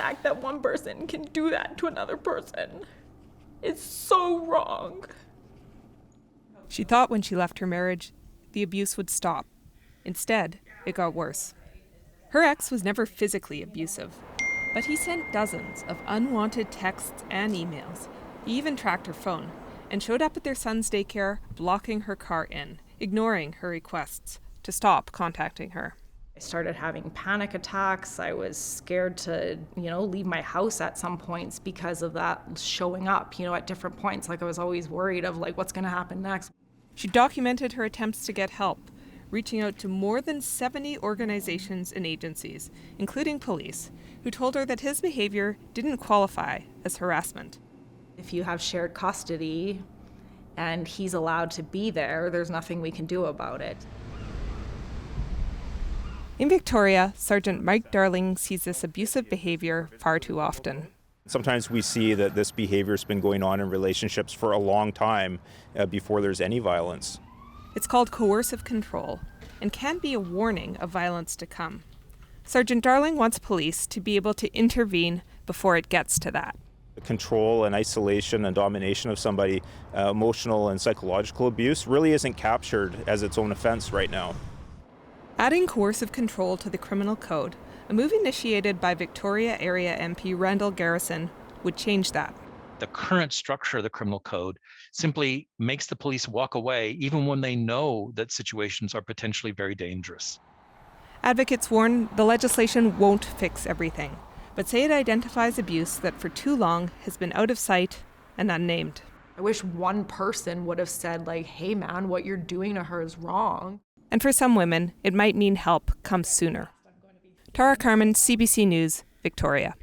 fact that one person can do that to another person is so wrong. She thought when she left her marriage, the abuse would stop. Instead, it got worse. Her ex was never physically abusive, but he sent dozens of unwanted texts and emails. He even tracked her phone and showed up at their son's daycare, blocking her car in, ignoring her requests to stop contacting her. I started having panic attacks. I was scared to, leave my house at some points because of that showing up, at different points. Like I was always worried of what's going to happen next. She documented her attempts to get help, reaching out to more than 70 organizations and agencies, including police, who told her that his behavior didn't qualify as harassment. If you have shared custody and he's allowed to be there, there's nothing we can do about it. In Victoria, Sergeant Mike Darling sees this abusive behavior far too often. Sometimes we see that this behavior has been going on in relationships for a long time before there's any violence. It's called coercive control and can be a warning of violence to come. Sergeant Darling wants police to be able to intervene before it gets to that. Control and isolation and domination of somebody, emotional and psychological abuse really isn't captured as its own offense right now. Adding coercive control to the criminal code, a move initiated by Victoria Area MP Randall Garrison, would change that. The current structure of the criminal code simply makes the police walk away even when they know that situations are potentially very dangerous. Advocates warn the legislation won't fix everything, but say it identifies abuse that for too long has been out of sight and unnamed. I wish one person would have said, hey man, what you're doing to her is wrong. And for some women, it might mean help comes sooner. Tara Carmen, CBC News, Victoria.